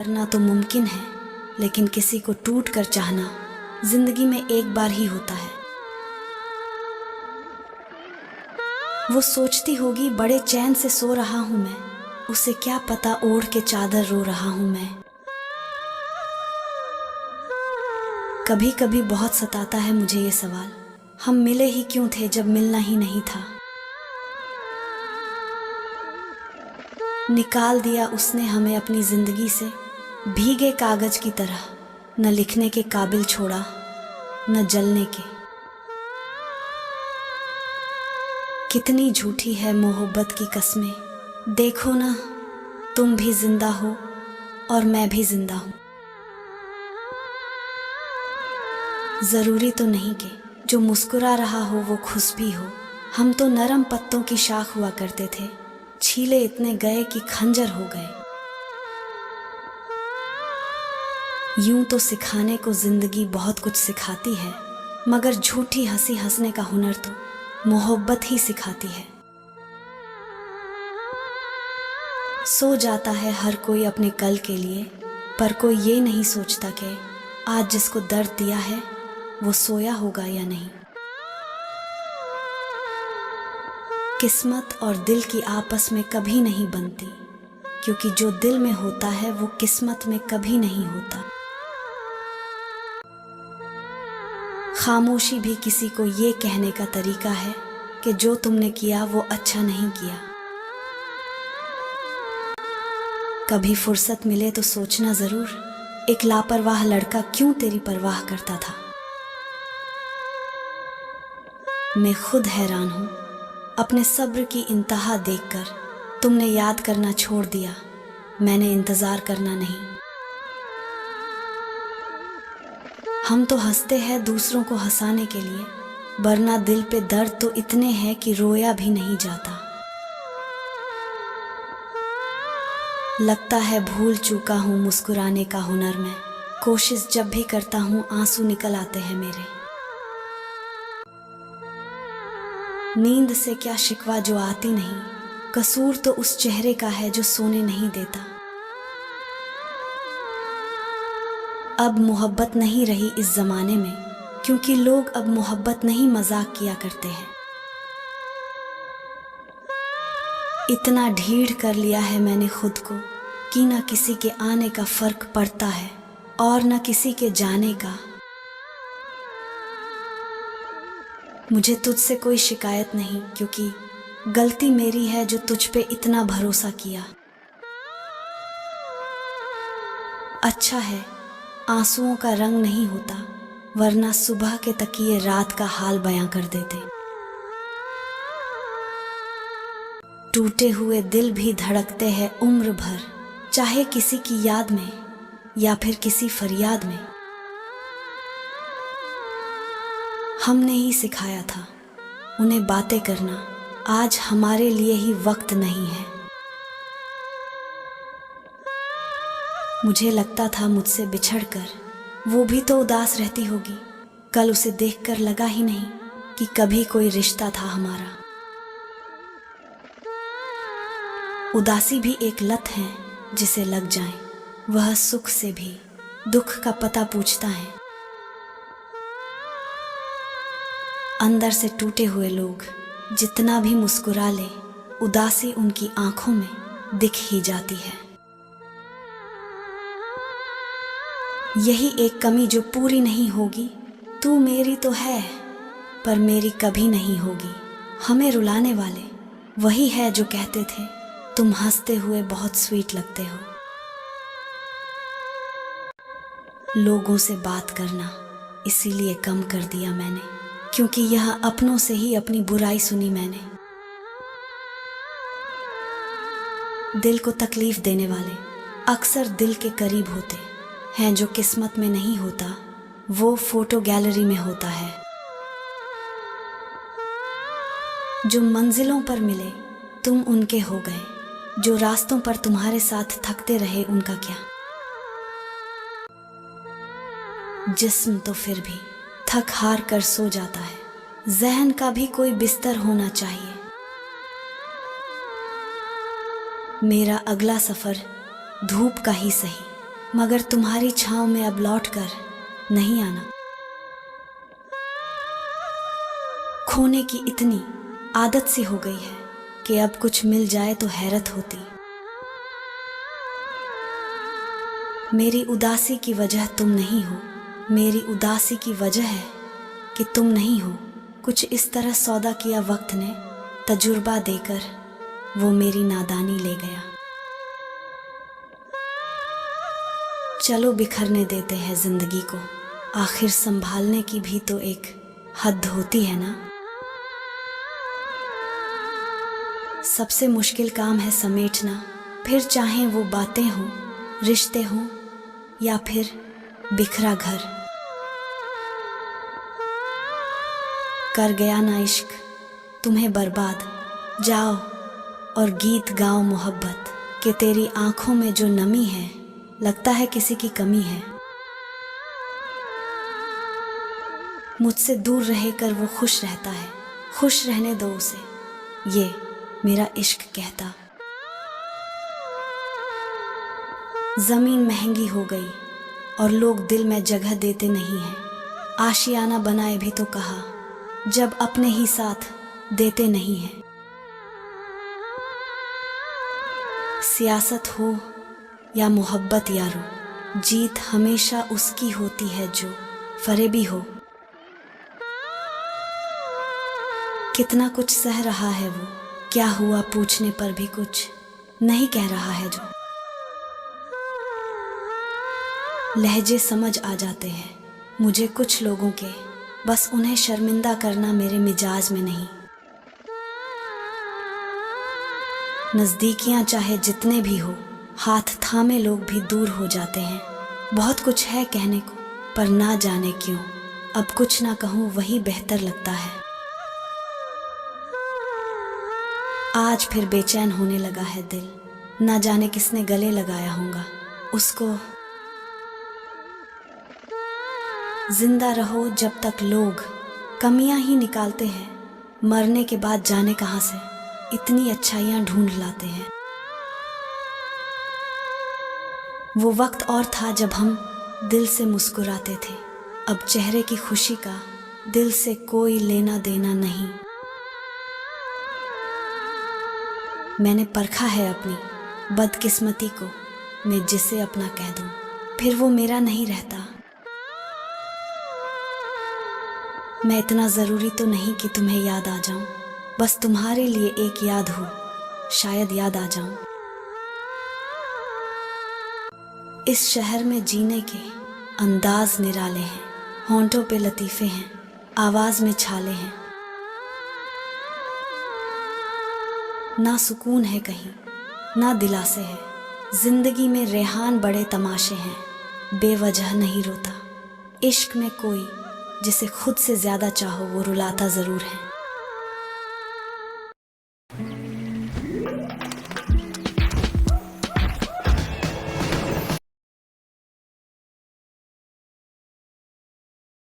करना तो मुमकिन है, लेकिन किसी को टूट कर चाहना जिंदगी में एक बार ही होता है। वो सोचती होगी बड़े चैन से सो रहा हूं मैं, उसे क्या पता ओढ़ के चादर रो रहा हूं मैं। कभी कभी बहुत सताता है मुझे ये सवाल, हम मिले ही क्यों थे जब मिलना ही नहीं था। निकाल दिया उसने हमें अपनी जिंदगी से, भीगे कागज की तरह, न लिखने के काबिल छोड़ा न जलने के। कितनी झूठी है मोहब्बत की कस्में, देखो ना तुम भी जिंदा हो और मैं भी जिंदा हूं। जरूरी तो नहीं कि जो मुस्कुरा रहा हो वो खुश भी हो, हम तो नरम पत्तों की शाख हुआ करते थे, छीले इतने गए कि खंजर हो गए। यूं तो सिखाने को जिंदगी बहुत कुछ सिखाती है, मगर झूठी हंसी हंसने का हुनर तो मोहब्बत ही सिखाती है। सो जाता है हर कोई अपने कल के लिए, पर कोई ये नहीं सोचता कि आज जिसको दर्द दिया है वो सोया होगा या नहीं। किस्मत और दिल की आपस में कभी नहीं बनती, क्योंकि जो दिल में होता है वो किस्मत में कभी नहीं होता। खामोशी भी किसी को ये कहने का तरीका है कि जो तुमने किया वो अच्छा नहीं किया। कभी फुर्सत मिले तो सोचना जरूर, एक लापरवाह लड़का क्यों तेरी परवाह करता था। मैं खुद हैरान हूं अपने सब्र की इंतहा देखकर, तुमने याद करना छोड़ दिया, मैंने इंतजार करना नहीं। हम तो हंसते हैं दूसरों को हंसाने के लिए, वरना दिल पे दर्द तो इतने हैं कि रोया भी नहीं जाता। लगता है भूल चूका हूं मुस्कुराने का हुनर में, कोशिश जब भी करता हूं आंसू निकल आते हैं मेरे। नींद से क्या शिकवा जो आती नहीं, कसूर तो उस चेहरे का है जो सोने नहीं देता। अब मोहब्बत नहीं रही इस जमाने में, क्योंकि लोग अब मोहब्बत नहीं मजाक किया करते हैं। इतना ढीठ कर लिया है मैंने खुद को कि न किसी के आने का फर्क पड़ता है और न किसी के जाने का। मुझे तुझसे कोई शिकायत नहीं, क्योंकि गलती मेरी है जो तुझ पे इतना भरोसा किया। अच्छा है आंसुओं का रंग नहीं होता, वरना सुबह के तकिए रात का हाल बयां कर देते। टूटे हुए दिल भी धड़कते हैं उम्र भर, चाहे किसी की याद में या फिर किसी फरियाद में। हमने ही सिखाया था उन्हें बातें करना, आज हमारे लिए ही वक्त नहीं है। मुझे लगता था मुझसे बिछड़कर वो भी तो उदास रहती होगी, कल उसे देखकर लगा ही नहीं कि कभी कोई रिश्ता था हमारा। उदासी भी एक लत है जिसे लग जाए, वह सुख से भी दुख का पता पूछता है। अंदर से टूटे हुए लोग जितना भी मुस्कुरा ले, उदासी उनकी आंखों में दिख ही जाती है। यही एक कमी जो पूरी नहीं होगी, तू मेरी तो है पर मेरी कभी नहीं होगी। हमें रुलाने वाले वही है जो कहते थे तुम हंसते हुए बहुत स्वीट लगते हो। लोगों से बात करना इसीलिए कम कर दिया मैंने, क्योंकि यह अपनों से ही अपनी बुराई सुनी मैंने। दिल को तकलीफ देने वाले अक्सर दिल के करीब होते हैं, जो किस्मत में नहीं होता वो फोटो गैलरी में होता है। जो मंजिलों पर मिले तुम उनके हो गए, जो रास्तों पर तुम्हारे साथ थकते रहे उनका क्या। जिस्म तो फिर भी थक हार कर सो जाता है, जहन का भी कोई बिस्तर होना चाहिए। मेरा अगला सफर धूप का ही सही, मगर तुम्हारी छाँव में अब लौट कर नहीं आना। खोने की इतनी आदत सी हो गई है कि अब कुछ मिल जाए तो हैरत होती। मेरी उदासी की वजह तुम नहीं हो, मेरी उदासी की वजह है कि तुम नहीं हो। कुछ इस तरह सौदा किया वक्त ने तजुर्बा देकर, वो मेरी नादानी ले गया। चलो बिखरने देते हैं जिंदगी को, आखिर संभालने की भी तो एक हद होती है ना। सबसे मुश्किल काम है समेटना, फिर चाहे वो बातें हों, रिश्ते हों या फिर बिखरा घर। कर गया ना इश्क तुम्हें बर्बाद, जाओ और गीत गाओ मोहब्बत कि तेरी आंखों में जो नमी है लगता है किसी की कमी है। मुझसे दूर रहकर वो खुश रहता है, खुश रहने दो उसे, ये मेरा इश्क कहता। जमीन महंगी हो गई और लोग दिल में जगह देते नहीं हैं। आशियाना बनाए भी तो कहा, जब अपने ही साथ देते नहीं हैं। सियासत हो या मोहब्बत यारो, जीत हमेशा उसकी होती है जो फरेबी हो। कितना कुछ सह रहा है वो, क्या हुआ पूछने पर भी कुछ नहीं कह रहा है जो। लहजे समझ आ जाते हैं मुझे कुछ लोगों के, बस उन्हें शर्मिंदा करना मेरे मिजाज में नहीं। नज़दीकियां चाहे जितने भी हो, हाथ थामे लोग भी दूर हो जाते हैं। बहुत कुछ है कहने को, पर ना जाने क्यों अब कुछ ना कहूँ वही बेहतर लगता है। आज फिर बेचैन होने लगा है दिल, ना जाने किसने गले लगाया होगा उसको। जिंदा रहो जब तक लोग कमियां ही निकालते हैं, मरने के बाद जाने कहां से इतनी अच्छाइयां ढूंढ लाते हैं। वो वक्त और था जब हम दिल से मुस्कुराते थे, अब चेहरे की खुशी का दिल से कोई लेना देना नहीं। मैंने परखा है अपनी बदकिस्मती को, मैं जिसे अपना कह दूं फिर वो मेरा नहीं रहता। मैं इतना ज़रूरी तो नहीं कि तुम्हें याद आ जाऊं, बस तुम्हारे लिए एक याद हो, शायद याद आ जाऊं। इस शहर में जीने के अंदाज निराले हैं, होंठों पे लतीफ़े हैं, आवाज़ में छाले हैं। ना सुकून है कहीं ना दिलासे है, जिंदगी में रेहान बड़े तमाशे हैं, बेवजह नहीं रोता। इश्क में कोई जिसे खुद से ज़्यादा चाहो वो रुलाता ज़रूर है।